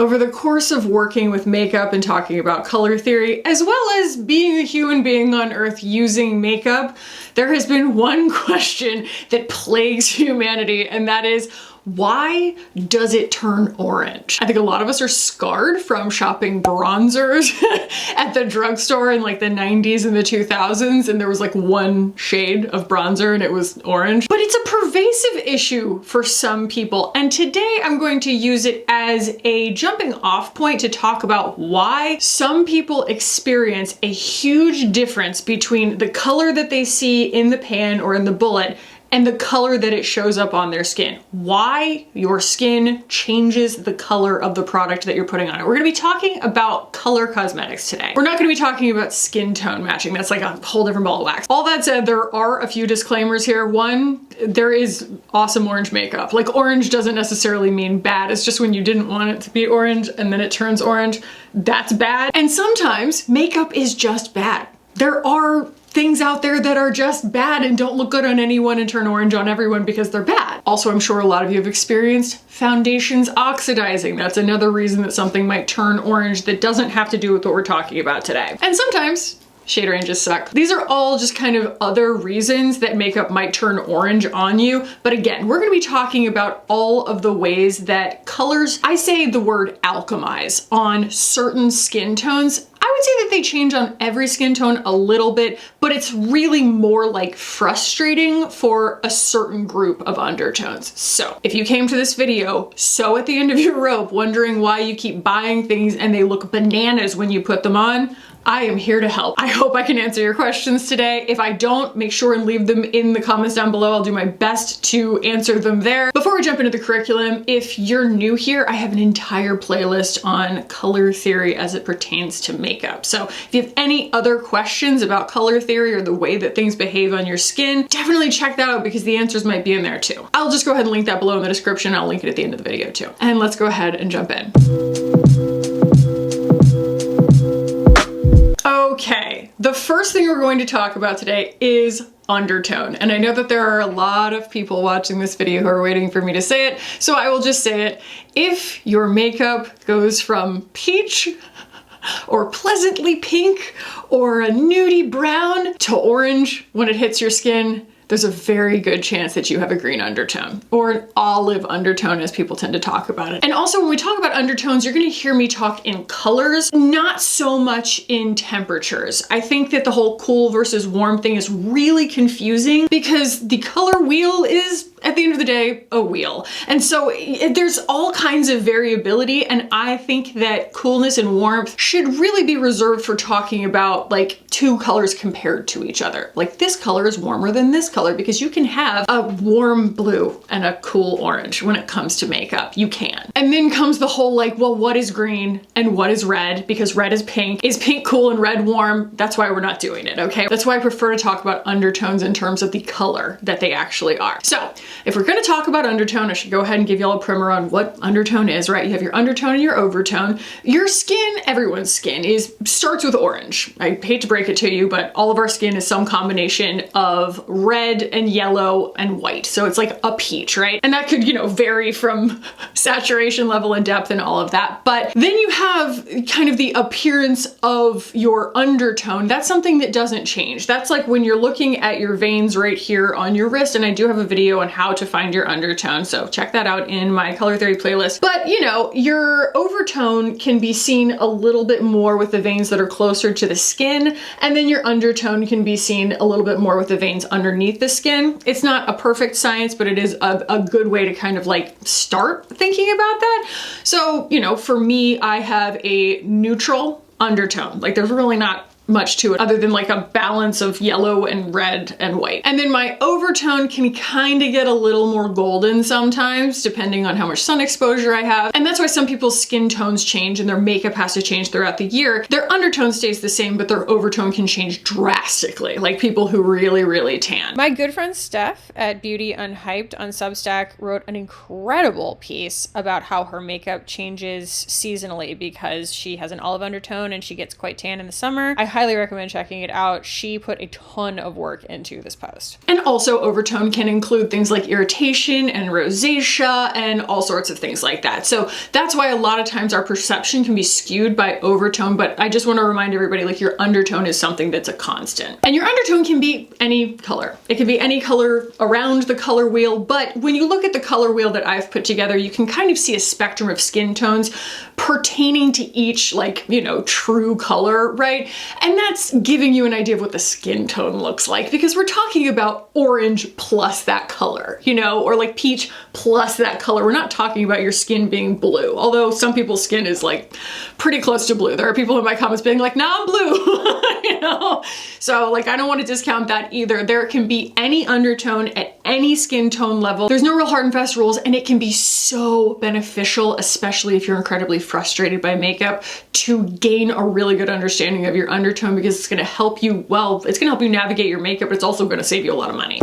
Over the course of working with makeup and talking about color theory, as well as being a human being on Earth using makeup, there has been one question that plagues humanity, and that is, why does it turn orange? I think a lot of us are scarred from shopping bronzers at the drugstore in like the 90s and the 2000s, and there was like one shade of bronzer and it was orange. But it's a pervasive issue for some people, and today I'm going to use it as a jumping off point to talk about why some people experience a huge difference between the color that they see in the pan or in the bullet and the color that it shows up on their skin. Why your skin changes the color of the product that you're putting on it. We're gonna be talking about color cosmetics today. We're not gonna be talking about skin tone matching. That's like a whole different ball of wax. All that said, there are a few disclaimers here. One, there is awesome orange makeup. Like, orange doesn't necessarily mean bad. It's just when you didn't want it to be orange and then it turns orange, that's bad. And sometimes makeup is just bad. There are things out there that are just bad and don't look good on anyone and turn orange on everyone because they're bad. Also, I'm sure a lot of you have experienced foundations oxidizing. That's another reason that something might turn orange that doesn't have to do with what we're talking about today. And sometimes shade ranges suck. These are all just kind of other reasons that makeup might turn orange on you. But again, we're gonna be talking about all of the ways that colors, I say the word alchemize on certain skin tones. I would say that they change on every skin tone a little bit, but it's really more like frustrating for a certain group of undertones. So if you came to this video so at the end of your rope wondering why you keep buying things and they look bananas when you put them on, I am here to help. I hope I can answer your questions today. If I don't, make sure and leave them in the comments down below. I'll do my best to answer them there. Before we jump into the curriculum, if you're new here, I have an entire playlist on color theory as it pertains to makeup. So if you have any other questions about color theory or the way that things behave on your skin, definitely check that out because the answers might be in there too. I'll just go ahead and link that below in the description. I'll link it at the end of the video too. And let's go ahead and jump in. Okay, the first thing we're going to talk about today is undertone. And I know that there are a lot of people watching this video who are waiting for me to say it, so I will just say it. If your makeup goes from peach or pleasantly pink or a nudie brown to orange when it hits your skin, there's a very good chance that you have a green undertone, or an olive undertone as people tend to talk about it. And also when we talk about undertones, you're gonna hear me talk in colors, not so much in temperatures. I think that the whole cool versus warm thing is really confusing because the color wheel is, at the end of the day, a wheel. And so there's all kinds of variability, and I think that coolness and warmth should really be reserved for talking about like two colors compared to each other. Like, this color is warmer than this color because you can have a warm blue and a cool orange when it comes to makeup. You can. And then comes the whole like, well, what is green and what is red? Because red is pink. Is pink cool and red warm? That's why we're not doing it, okay? That's why I prefer to talk about undertones in terms of the color that they actually are. So if we're gonna talk about undertone, I should go ahead and give y'all a primer on what undertone is, right? You have your undertone and your overtone. Your skin, everyone's skin, starts with orange. I hate to break it to you, but all of our skin is some combination of red and yellow and white. So it's like a peach, right? And that could, you know, vary from saturation level and depth and all of that. But then you have kind of the appearance of your undertone. That's something that doesn't change. That's like when you're looking at your veins right here on your wrist, and I do have a video on how to find your undertone, so check that out in my color theory playlist. But you know, your overtone can be seen a little bit more with the veins that are closer to the skin, and then your undertone can be seen a little bit more with the veins underneath the skin. It's not a perfect science, but it is a good way to kind of like start thinking about that. So, you know, for me, I have a neutral undertone. Like, there's really not much to it other than like a balance of yellow and red and white. And then my overtone can kind of get a little more golden sometimes depending on how much sun exposure I have. And that's why some people's skin tones change and their makeup has to change throughout the year. Their undertone stays the same, but their overtone can change drastically, like people who really, really tan. My good friend Steph at Beauty Unhyped on Substack wrote an incredible piece about how her makeup changes seasonally because she has an olive undertone and she gets quite tan in the summer. I highly recommend checking it out. She put a ton of work into this post. And also overtone can include things like irritation and rosacea and all sorts of things like that. So that's why a lot of times our perception can be skewed by overtone, but I just want to remind everybody, like, your undertone is something that's a constant. And your undertone can be any color. It can be any color around the color wheel, but when you look at the color wheel that I've put together, you can kind of see a spectrum of skin tones pertaining to each, like, you know, true color, right? And that's giving you an idea of what the skin tone looks like, because we're talking about orange plus that color, you know, or like peach plus that color. We're not talking about your skin being blue, although some people's skin is like pretty close to blue. There are people in my comments being like, nah, I'm blue, you know? So like, I don't want to discount that either. There can be any undertone at any skin tone level. There's no real hard and fast rules, and it can be so beneficial, especially if you're incredibly frustrated by makeup, to gain a really good understanding of your undertone, because it's going to help you, well, it's going to help you navigate your makeup, but it's also going to save you a lot of money.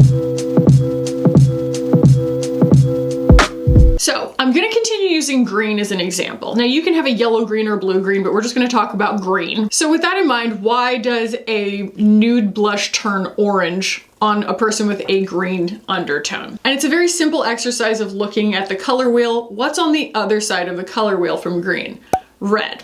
So I'm going to continue using green as an example. Now you can have a yellow green or blue green, but we're just going to talk about green. So with that in mind, why does a nude blush turn orange on a person with a green undertone? And it's a very simple exercise of looking at the color wheel. What's on the other side of the color wheel from green? Red,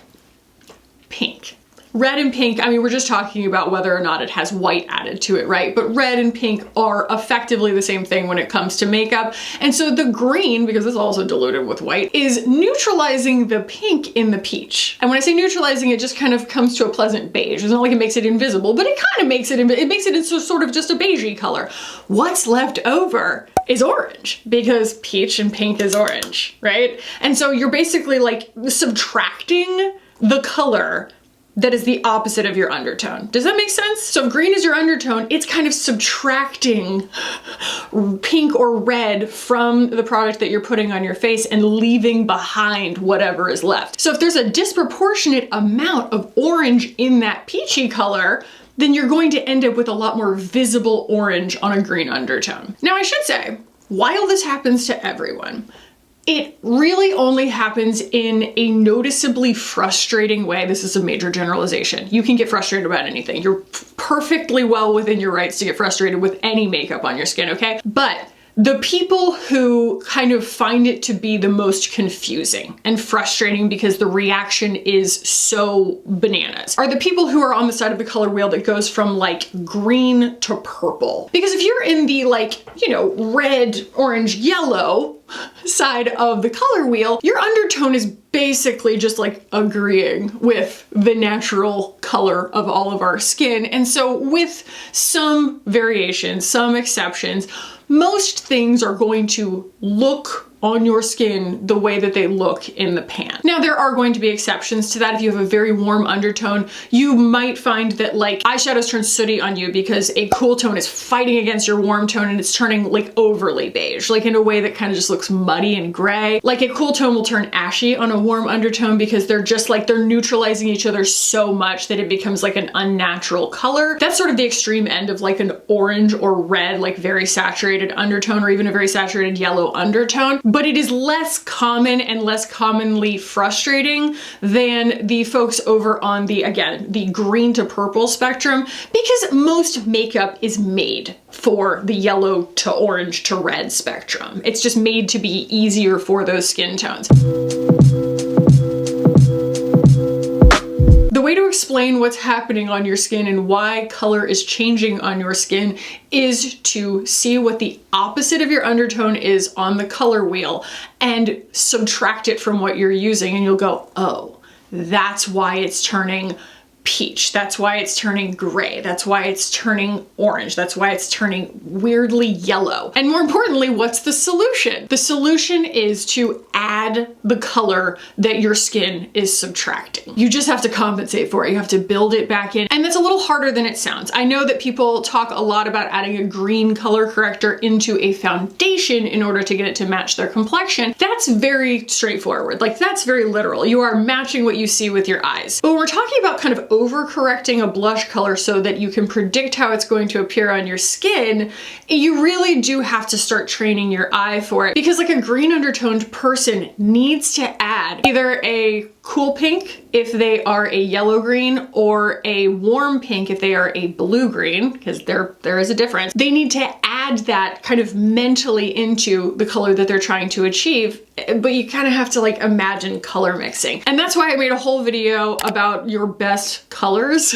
pink. Red and pink, I mean, we're just talking about whether or not it has white added to it, right? But red and pink are effectively the same thing when it comes to makeup. And so the green, because it's also diluted with white, is neutralizing the pink in the peach. And when I say neutralizing, it just kind of comes to a pleasant beige. It's not like it makes it invisible, but it kind of makes it into sort of just a beigey color. What's left over is orange, because peach and pink is orange, right? And so you're basically like subtracting the color that is the opposite of your undertone. Does that make sense? So if green is your undertone, it's kind of subtracting pink or red from the product that you're putting on your face and leaving behind whatever is left. So if there's a disproportionate amount of orange in that peachy color, then you're going to end up with a lot more visible orange on a green undertone. Now I should say, while this happens to everyone, it really only happens in a noticeably frustrating way. This is a major generalization. You can get frustrated about anything. You're perfectly well within your rights to get frustrated with any makeup on your skin, okay? But the people who kind of find it to be the most confusing and frustrating because the reaction is so bananas are the people who are on the side of the color wheel that goes from like green to purple. Because if you're in the like, you know, red, orange, yellow side of the color wheel, your undertone is basically just like agreeing with the natural color of all of our skin. And so with some variations, some exceptions, most things are going to look on your skin the way that they look in the pan. Now there are going to be exceptions to that. If you have a very warm undertone, you might find that like eyeshadows turn sooty on you because a cool tone is fighting against your warm tone and it's turning like overly beige, like in a way that kind of just looks muddy and gray. Like a cool tone will turn ashy on a warm undertone because they're just like, they're neutralizing each other so much that it becomes like an unnatural color. That's sort of the extreme end of like an orange or red, like very saturated undertone, or even a very saturated yellow undertone. But it is less common and less commonly frustrating than the folks over on the, again, the green to purple spectrum, because most makeup is made for the yellow to orange to red spectrum. It's just made to be easier for those skin tones. The way to explain what's happening on your skin and why color is changing on your skin is to see what the opposite of your undertone is on the color wheel and subtract it from what you're using, and you'll go, oh, that's why it's turning peach. That's why it's turning gray. That's why it's turning orange. That's why it's turning weirdly yellow. And more importantly, what's the solution? The solution is to add the color that your skin is subtracting. You just have to compensate for it. You have to build it back in. And that's a little harder than it sounds. I know that people talk a lot about adding a green color corrector into a foundation in order to get it to match their complexion. That's very straightforward. Like, that's very literal. You are matching what you see with your eyes. But when we're talking about kind of overcorrecting a blush color so that you can predict how it's going to appear on your skin, you really do have to start training your eye for it. Because like a green undertoned person needs to add either a cool pink if they are a yellow green, or a warm pink if they are a blue green, because there is a difference. They need to add that kind of mentally into the color that they're trying to achieve, but you kind of have to like imagine color mixing. And that's why I made a whole video about your best colors.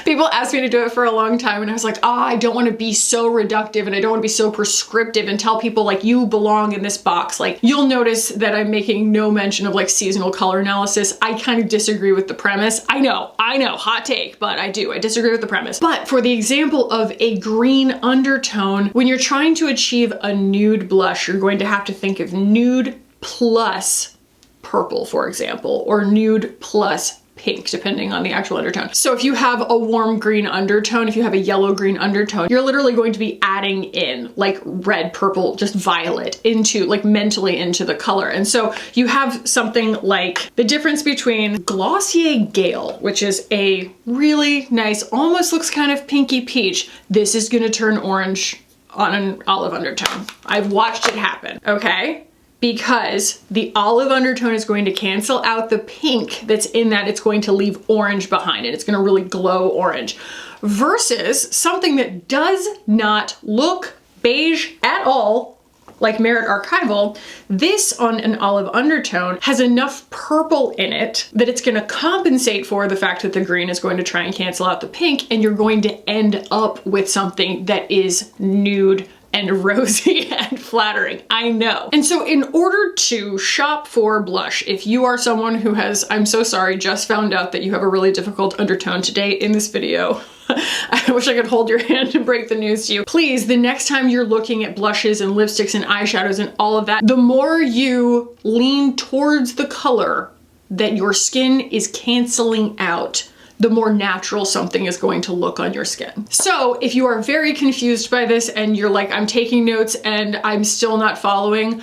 People asked me to do it for a long time and I was like, oh, I don't want to be so reductive and I don't want to be so prescriptive and tell people like you belong in this box. Like you'll notice that I'm making no mention of like seasonal color analysis. I kind of disagree with the premise. I know, hot take, but I disagree with the premise. But for the example of a green undertone, when you're trying to achieve a nude blush, you're going to have to think of nude plus purple, for example, or nude plus pink, depending on the actual undertone. So if you have a warm green undertone, if you have a yellow green undertone, you're literally going to be adding in like red, purple, just violet into like mentally into the color. And so you have something like the difference between Glossier Gale, which is a really nice, almost looks kind of pinky peach. This is gonna turn orange on an olive undertone. I've watched it happen, okay? Because the olive undertone is going to cancel out the pink that's in that. It's going to leave orange behind it. It's going to really glow orange. Versus something that does not look beige at all, like Merit Archival, this on an olive undertone has enough purple in it that it's going to compensate for the fact that the green is going to try and cancel out the pink, and you're going to end up with something that is nude and rosy and flattering, I know. And so in order to shop for blush, if you are someone who has, I'm so sorry, just found out that you have a really difficult undertone today in this video, I wish I could hold your hand and break the news to you. Please, the next time you're looking at blushes and lipsticks and eyeshadows and all of that, the more you lean towards the color that your skin is canceling out, the more natural something is going to look on your skin. So if you are very confused by this and you're like, I'm taking notes and I'm still not following,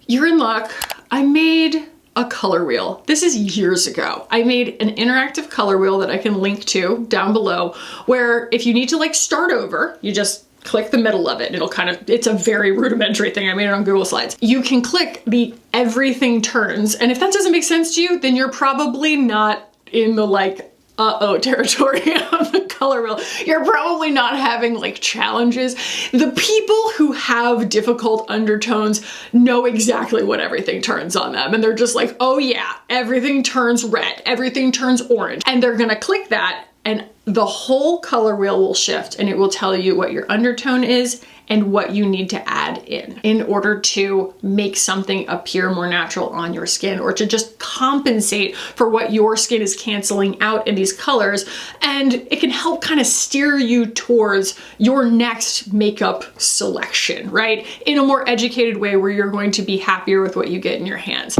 you're in luck. I made a color wheel. This is years ago. I made an interactive color wheel that I can link to down below, where if you need to like start over, you just click the middle of it. It'll kind of, it's a very rudimentary thing. I made it on Google Slides. You can click the everything turns. And if that doesn't make sense to you, then you're probably not in the like, territory of the color wheel. You're probably not having like challenges. The people who have difficult undertones know exactly what everything turns on them. And they're just like, oh yeah, everything turns red, everything turns orange. And they're gonna click that and the whole color wheel will shift and it will tell you what your undertone is and what you need to add in order to make something appear more natural on your skin, or to just compensate for what your skin is canceling out in these colors. And it can help kind of steer you towards your next makeup selection, right? In a more educated way where you're going to be happier with what you get in your hands.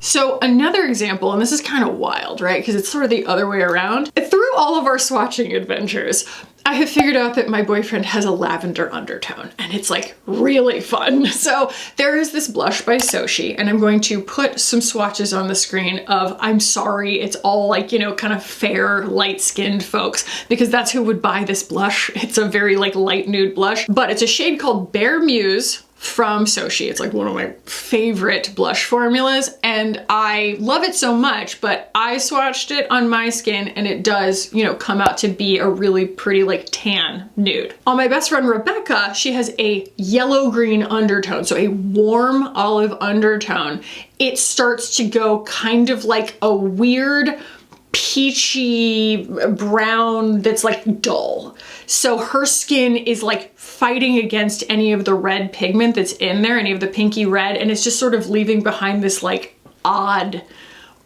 So another example, and this is kind of wild, right? Because it's sort of the other way around. Through all of our swatching adventures, I have figured out that my boyfriend has a lavender undertone and it's like really fun. So there is this blush by Sochi and I'm going to put some swatches on the screen of, I'm sorry, it's all like, you know, kind of fair, light-skinned folks, because that's who would buy this blush. It's a very like light nude blush, but it's a shade called Bare Muse from Sochi. It's like one of my favorite blush formulas and I love it so much, but I swatched it on my skin and it does, you know, come out to be a really pretty like tan nude. On my best friend Rebecca, she has a yellow-green undertone, so a warm olive undertone. It starts to go kind of like a weird peachy brown that's like dull. So her skin is like fighting against any of the red pigment that's in there, any of the pinky red, and it's just sort of leaving behind this like odd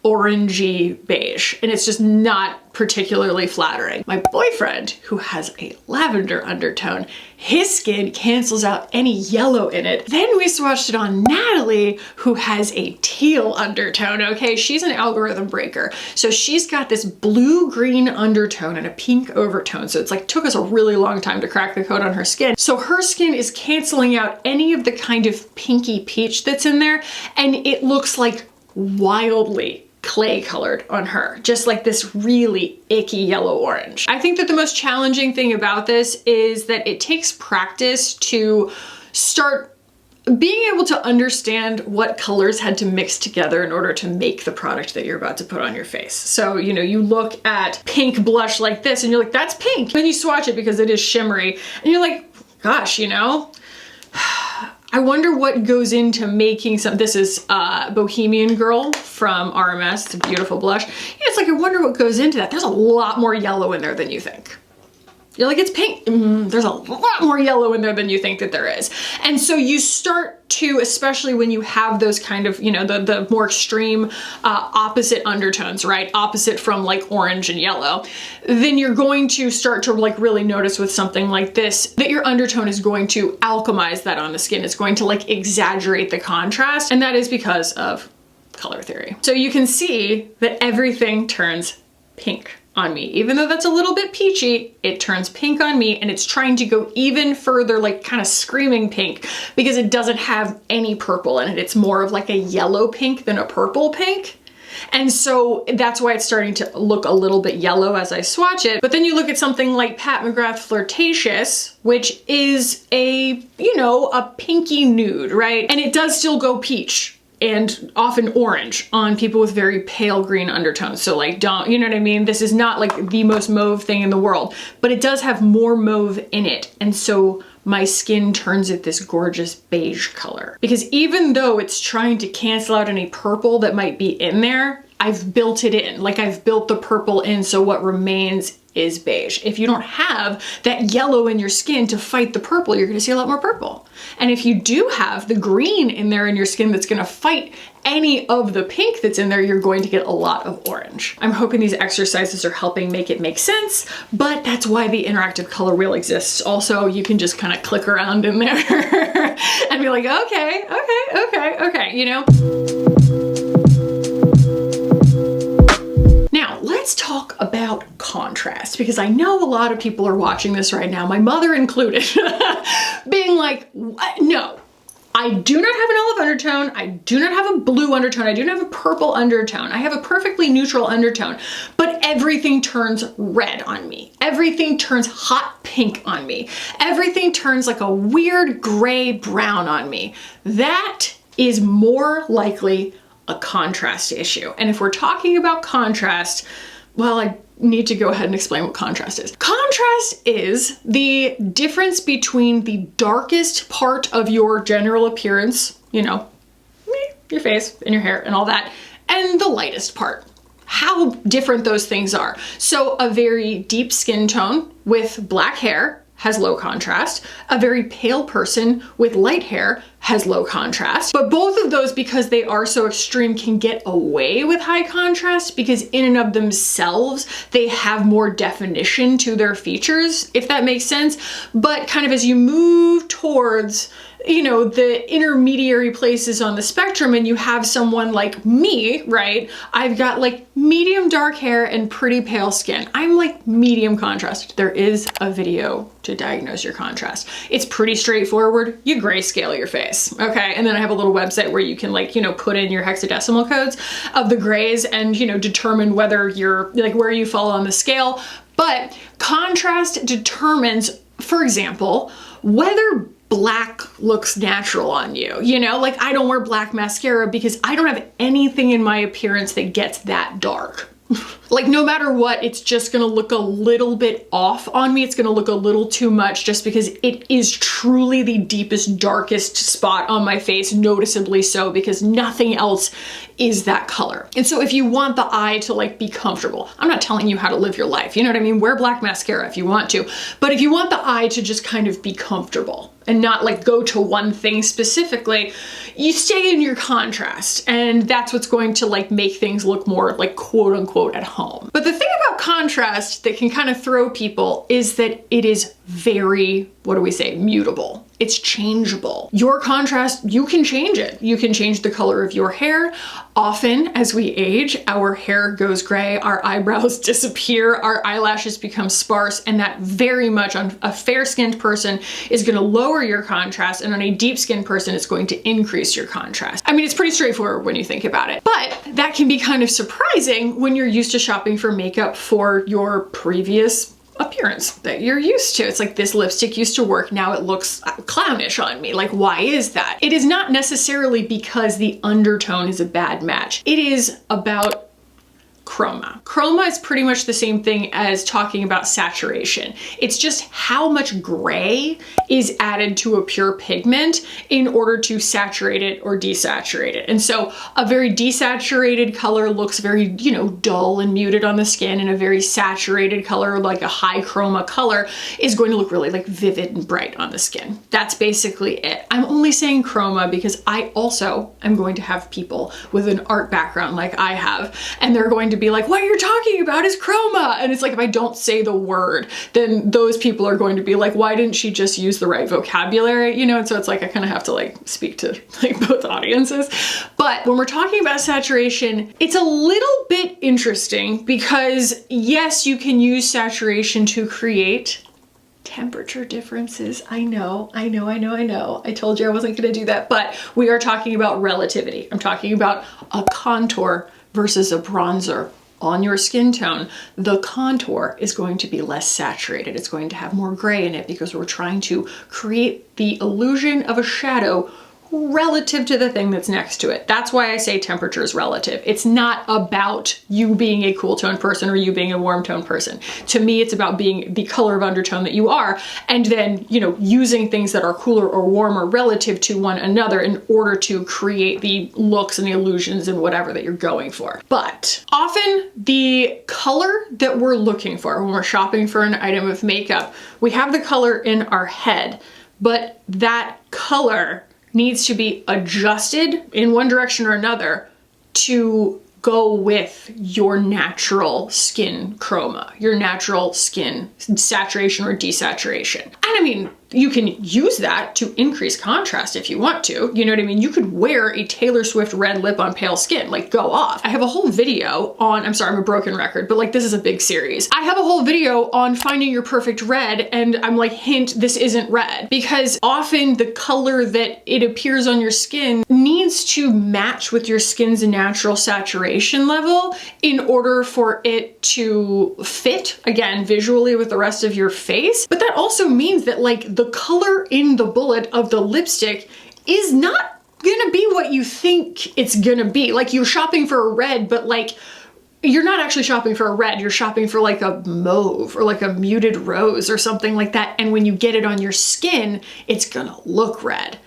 orangey beige, and it's just not particularly flattering. My boyfriend, who has a lavender undertone, his skin cancels out any yellow in it. Then we swatched it on Natalie, who has a teal undertone, okay? She's an algorithm breaker. So she's got this blue-green undertone and a pink overtone. So it's like took us a really long time to crack the code on her skin. So her skin is canceling out any of the kind of pinky peach that's in there, and it looks like wildly clay colored on her, just like this really icky yellow orange. I think that the most challenging thing about this is that it takes practice to start being able to understand what colors had to mix together in order to make the product that you're about to put on your face. So, you know, you look at pink blush like this and you're like, that's pink. Then you swatch it because it is shimmery and you're like, gosh, you know, I wonder what goes into making some. This is Bohemian Girl from RMS. It's a beautiful blush. Yeah, it's like, I wonder what goes into that. There's a lot more yellow in there than you think. You're like, it's pink. There's a lot more yellow in there than you think that there is. And so you start to, especially when you have those kind of, you know, the more extreme opposite undertones, right? Opposite from like orange and yellow, then you're going to start to like really notice with something like this that your undertone is going to alchemize that on the skin. It's going to like exaggerate the contrast. And that is because of color theory. So you can see that everything turns pink on me. Even though that's a little bit peachy, it turns pink on me, and it's trying to go even further, like kind of screaming pink, because it doesn't have any purple in it. It's more of like a yellow pink than a purple pink. And so that's why it's starting to look a little bit yellow as I swatch it. But then you look at something like Pat McGrath Flirtatious, which is a, you know, a pinky nude, right? And it does still go peach and often orange on people with very pale green undertones. So like, don't, you know what I mean? This is not like the most mauve thing in the world, but it does have more mauve in it. And so my skin turns it this gorgeous beige color. Because even though it's trying to cancel out any purple that might be in there, I've built it in. Like, I've built the purple in, so what remains is beige. If you don't have that yellow in your skin to fight the purple, you're gonna see a lot more purple. And if you do have the green in there in your skin that's gonna fight any of the pink that's in there, you're going to get a lot of orange. I'm hoping these exercises are helping make it make sense, but that's why the interactive color wheel exists. Also, you can just kind of click around in there and be like, okay, you know? Let's talk about contrast, because I know a lot of people are watching this right now, my mother included, being like, no, I do not have an olive undertone, I do not have a blue undertone, I do not have a purple undertone, I have a perfectly neutral undertone, but everything turns red on me. Everything turns hot pink on me. Everything turns like a weird gray brown on me. That is more likely a contrast issue. And if we're talking about contrast, well, I need to go ahead and explain what contrast is. Contrast is the difference between the darkest part of your general appearance, you know, your face and your hair and all that, and the lightest part. How different those things are. So a very deep skin tone with black hair has low contrast. A very pale person with light hair has low contrast. But both of those, because they are so extreme, can get away with high contrast because in and of themselves, they have more definition to their features, if that makes sense. But kind of as you move towards, you know, the intermediary places on the spectrum, and you have someone like me, right? I've got like medium dark hair and pretty pale skin. I'm like medium contrast. There is a video to diagnose your contrast. It's pretty straightforward. You grayscale your face, okay? And then I have a little website where you can, like, you know, put in your hexadecimal codes of the grays and, you know, determine whether you're like where you fall on the scale. But contrast determines, for example, whether black looks natural on you. You know, like, I don't wear black mascara because I don't have anything in my appearance that gets that dark. Like, no matter what, it's just gonna look a little bit off on me. It's gonna look a little too much just because it is truly the deepest, darkest spot on my face, noticeably so, because nothing else is that color. And so if you want the eye to like be comfortable, I'm not telling you how to live your life, you know what I mean? Wear black mascara if you want to, but if you want the eye to just kind of be comfortable and not like go to one thing specifically, you stay in your contrast, and that's what's going to like make things look more like quote unquote at home. But the thing about contrast that can kind of throw people is that it is very, what do we say, mutable. It's changeable. Your contrast, you can change it. You can change the color of your hair. Often as we age, our hair goes gray, our eyebrows disappear, our eyelashes become sparse, and that very much on a fair-skinned person is gonna lower your contrast, and on a deep-skinned person, it's going to increase your contrast. I mean, it's pretty straightforward when you think about it, but that can be kind of surprising when you're used to shopping for makeup for your previous appearance that you're used to. It's like, this lipstick used to work, now it looks clownish on me. Like, why is that? It is not necessarily because the undertone is a bad match. It is about chroma. Chroma is pretty much the same thing as talking about saturation. It's just how much gray is added to a pure pigment in order to saturate it or desaturate it. And so a very desaturated color looks very, you know, dull and muted on the skin, and a very saturated color, like a high chroma color, is going to look really like vivid and bright on the skin. That's basically it. I'm only saying chroma because I also am going to have people with an art background like I have, and they're going to be like, what you're talking about is chroma. And it's like, if I don't say the word, then those people are going to be like, why didn't she just use the right vocabulary? You know, and so it's like, I kind of have to like speak to like both audiences. But when we're talking about saturation, it's a little bit interesting because yes, you can use saturation to create temperature differences. I know. I told you I wasn't going to do that, but we are talking about relativity. I'm talking about a contour versus a bronzer. On your skin tone, the contour is going to be less saturated. It's going to have more gray in it because we're trying to create the illusion of a shadow relative to the thing that's next to it. That's why I say temperature is relative. It's not about you being a cool tone person or you being a warm tone person. To me, it's about being the color of undertone that you are, and then, you know, using things that are cooler or warmer relative to one another in order to create the looks and the illusions and whatever that you're going for. But often the color that we're looking for when we're shopping for an item of makeup, we have the color in our head, but that color needs to be adjusted in one direction or another to go with your natural skin chroma, your natural skin saturation or desaturation. And I mean, you can use that to increase contrast if you want to. You know what I mean? You could wear a Taylor Swift red lip on pale skin, like go off. I have a whole video on, I'm sorry, I'm a broken record, but like this is a big series. I have a whole video on finding your perfect red, and I'm like, hint, this isn't red. Because often the color that it appears on your skin needs to match with your skin's natural saturation level in order for it to fit, again, visually with the rest of your face. But that also means that like the color in the bullet of the lipstick is not gonna be what you think it's gonna be. Like, you're shopping for a red, but like, you're not actually shopping for a red, you're shopping for like a mauve or like a muted rose or something like that. And when you get it on your skin, it's gonna look red.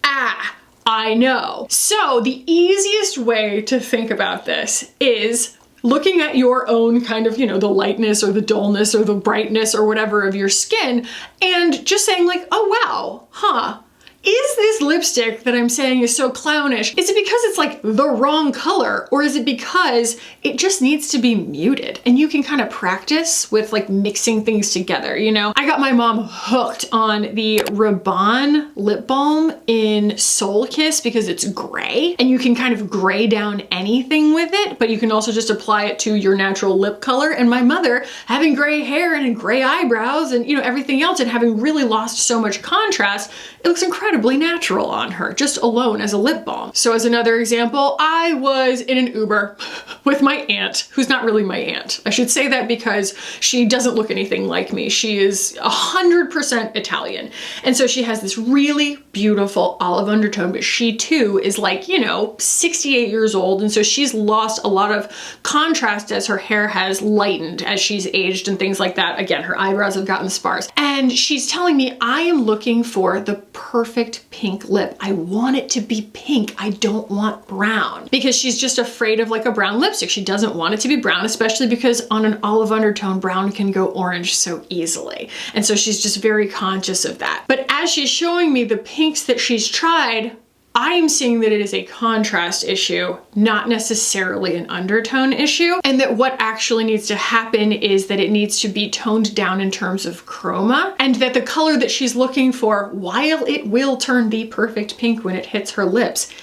Ah, I know. So the easiest way to think about this is looking at your own kind of, you know, the lightness or the dullness or the brightness or whatever of your skin, and just saying like, oh wow, huh, is this lipstick that I'm saying is so clownish, is it because it's like the wrong color, or is it because it just needs to be muted? And you can kind of practice with like mixing things together, you know? I got my mom hooked on the Rabanne lip balm in Soul Kiss because it's gray, and you can kind of gray down anything with it, but you can also just apply it to your natural lip color. And my mother, having gray hair and gray eyebrows and, you know, everything else, and having really lost so much contrast, it looks incredibly natural on her, just alone as a lip balm. So as another example, I was in an Uber with my aunt, who's not really my aunt. I should say that because she doesn't look anything like me. She is 100% Italian. And so she has this really beautiful olive undertone, but she too is like, you know, 68 years old. And so she's lost a lot of contrast as her hair has lightened as she's aged and things like that. Again, her eyebrows have gotten sparse. And she's telling me, I am looking for the perfect pink lip. I want it to be pink. I don't want brown, because she's just afraid of like a brown lipstick. She doesn't want it to be brown, especially because on an olive undertone, brown can go orange so easily. And so she's just very conscious of that. But as she's showing me the pinks that she's tried, I am seeing that it is a contrast issue, not necessarily an undertone issue, and that what actually needs to happen is that it needs to be toned down in terms of chroma, and that the color that she's looking for, while it will turn the perfect pink when it hits her lips,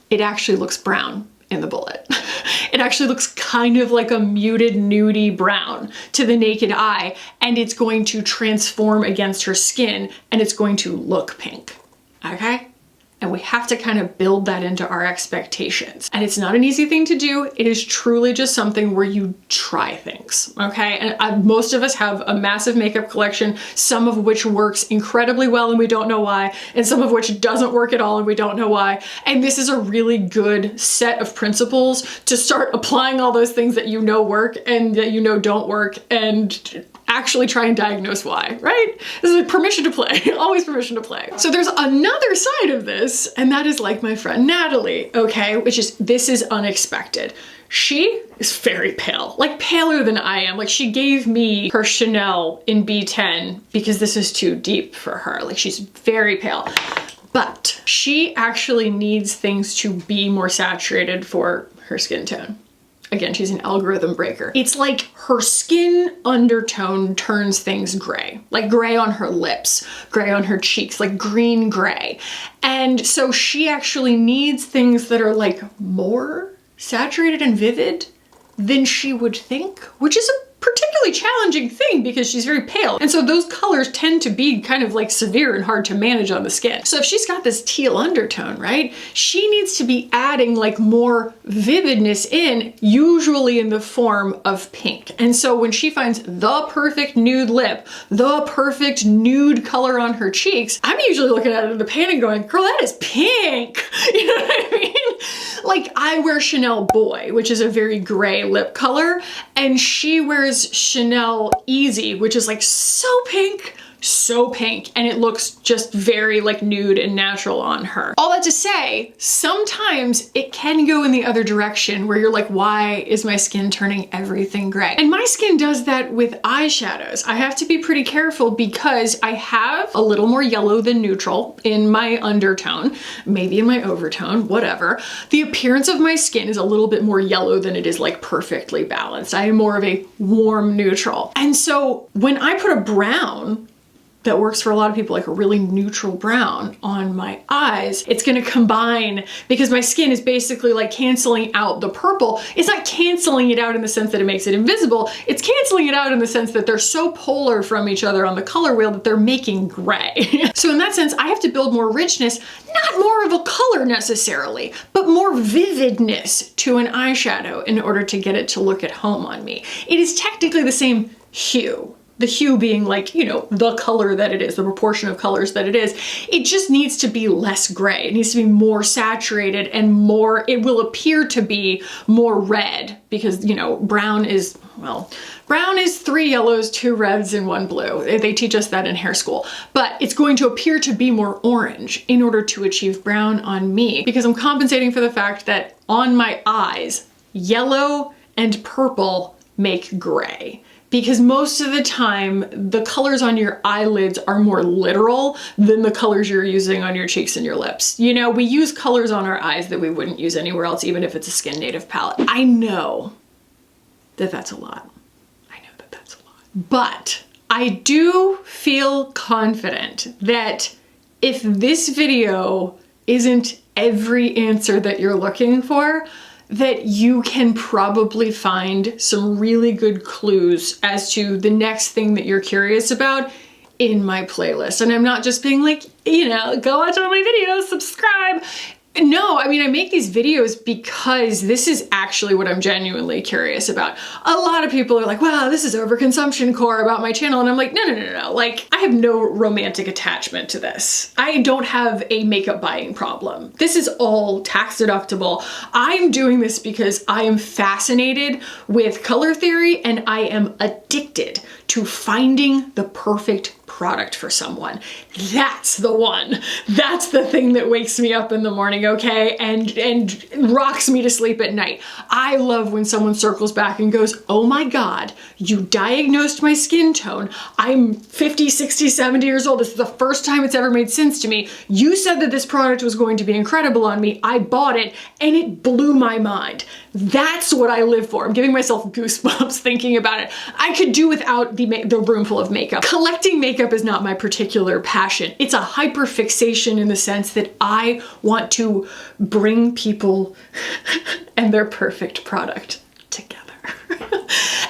it actually looks brown in the bullet. It actually looks kind of like a muted nudie brown to the naked eye, and it's going to transform against her skin and it's going to look pink, okay? And we have to kind of build that into our expectations. And it's not an easy thing to do. It is truly just something where you try things, okay? And most of us have a massive makeup collection, some of which works incredibly well and we don't know why, and some of which doesn't work at all and we don't know why. And this is a really good set of principles to start applying all those things that you know work and that you know don't work, and actually try and diagnose why, right? This is like permission to play, always permission to play. So there's another side of this, and that is like my friend Natalie, okay? Which is, this is unexpected. She is very pale, like paler than I am. Like she gave me her Chanel in B10 because this is too deep for her. Like she's very pale. But she actually needs things to be more saturated for her skin tone. Again, she's an algorithm breaker. It's like her skin undertone turns things gray, like gray on her lips, gray on her cheeks, like green gray. And so she actually needs things that are like more saturated and vivid than she would think, which is a particularly challenging thing because she's very pale. And so those colors tend to be kind of like severe and hard to manage on the skin. So if she's got this teal undertone, right, she needs to be adding like more vividness in, usually in the form of pink. And so when she finds the perfect nude lip, the perfect nude color on her cheeks, I'm usually looking at it in the pan and going, girl, that is pink. You know what I mean? Like I wear Chanel Boy, which is a very gray lip color, and she wears Chanel Easy, which is like so pink, and it looks just very like nude and natural on her. All that to say, sometimes it can go in the other direction where you're like, why is my skin turning everything gray? And my skin does that with eyeshadows. I have to be pretty careful because I have a little more yellow than neutral in my undertone, maybe in my overtone, whatever. The appearance of my skin is a little bit more yellow than it is like perfectly balanced. I am more of a warm neutral. And so when I put a brown that works for a lot of people, like a really neutral brown on my eyes, it's gonna combine because my skin is basically like canceling out the purple. It's not canceling it out in the sense that it makes it invisible. It's canceling it out in the sense that they're so polar from each other on the color wheel that they're making gray. So in that sense, I have to build more richness, not more of a color necessarily, but more vividness to an eyeshadow in order to get it to look at home on me. It is technically the same hue. The hue being like, you know, the color that it is, the proportion of colors that it is. It just needs to be less gray. It needs to be more saturated and more, it will appear to be more red because, you know, brown is, well, brown is 3 yellows, 2 reds, and 1 blue. They teach us that in hair school. But it's going to appear to be more orange in order to achieve brown on me because I'm compensating for the fact that on my eyes, yellow and purple make gray. Because most of the time, the colors on your eyelids are more literal than the colors you're using on your cheeks and your lips. You know, we use colors on our eyes that we wouldn't use anywhere else, even if it's a skin native palette. I know that that's a lot. I know that that's a lot. But I do feel confident that if this video isn't every answer that you're looking for, that you can probably find some really good clues as to the next thing that you're curious about in my playlist. And I'm not just being like, you know, go watch all my videos, subscribe. No, I mean, I make these videos because this is actually what I'm genuinely curious about. A lot of people are like, wow, this is overconsumption core about my channel. And I'm like, no. Like, I have no romantic attachment to this. I don't have a makeup buying problem. This is all tax deductible. I'm doing this because I am fascinated with color theory and I am addicted to finding the perfect product for someone. That's the one. That's the thing that wakes me up in the morning, okay? And rocks me to sleep at night. I love when someone circles back and goes, oh my God, you diagnosed my skin tone. I'm 50, 60, 70 years old. This is the first time it's ever made sense to me. You said that this product was going to be incredible on me. I bought it and it blew my mind. That's what I live for. I'm giving myself goosebumps thinking about it. I could do without the room full of makeup. Collecting makeup is not my particular passion. It's a hyperfixation in the sense that I want to bring people and their perfect product together.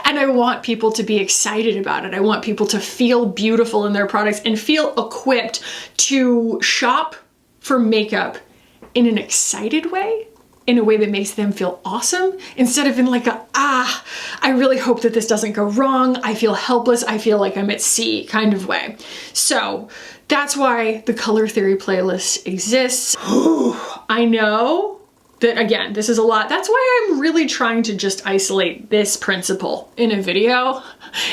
And I want people to be excited about it. I want people to feel beautiful in their products and feel equipped to shop for makeup in an excited way, in a way that makes them feel awesome, instead of in like I really hope that this doesn't go wrong. I feel helpless. I feel like I'm at sea kind of way. So that's why the color theory playlist exists. I know that, again, this is a lot. That's why I'm really trying to just isolate this principle in a video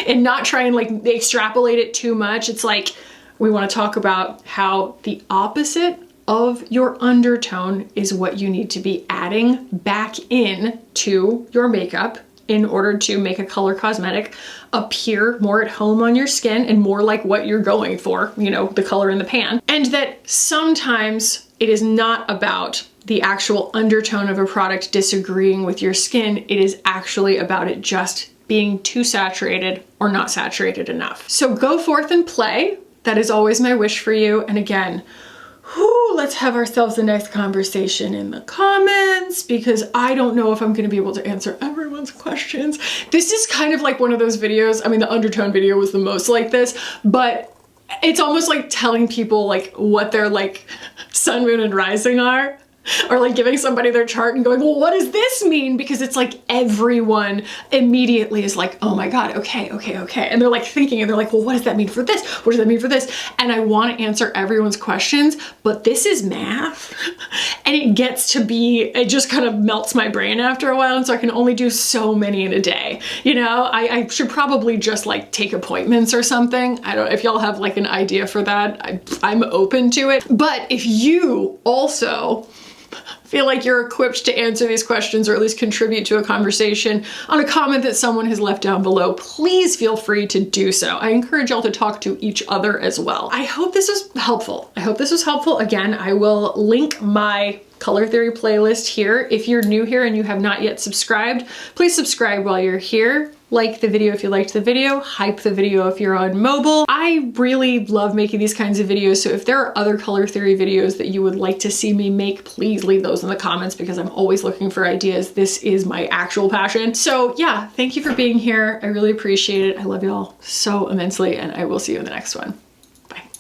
and not try and like extrapolate it too much. It's like, we want to talk about how the opposite of your undertone is what you need to be adding back in to your makeup in order to make a color cosmetic appear more at home on your skin and more like what you're going for, you know, the color in the pan. And that sometimes it is not about the actual undertone of a product disagreeing with your skin. It is actually about it just being too saturated or not saturated enough. So go forth and play. That is always my wish for you. And again, let's have ourselves a nice conversation in the comments, because I don't know if I'm going to be able to answer everyone's questions. This is kind of like one of those videos. I mean, the undertone video was the most like this, but it's almost like telling people like what their like sun, moon, and rising are. Or like giving somebody their chart and going, well, what does this mean? Because it's like everyone immediately is like, oh my God, okay. And they're like thinking, and they're like, well, what does that mean for this? What does that mean for this? And I want to answer everyone's questions, but this is math. And it gets to be, it just kind of melts my brain after a while. And so I can only do so many in a day. You know, I should probably just like take appointments or something. I don't know if y'all have like an idea for that. I'm open to it. But if you also feel like you're equipped to answer these questions, or at least contribute to a conversation on a comment that someone has left down below, please feel free to do so. I encourage y'all to talk to each other as well. I hope this was helpful. Again, I will link my color theory playlist here. If you're new here and you have not yet subscribed, please subscribe while you're here. Like the video if you liked the video, hype the video if you're on mobile. I really love making these kinds of videos, so if there are other color theory videos that you would like to see me make, please leave those in the comments, because I'm always looking for ideas. This is my actual passion. So yeah, thank you for being here. I really appreciate it. I love y'all so immensely, and I will see you in the next one.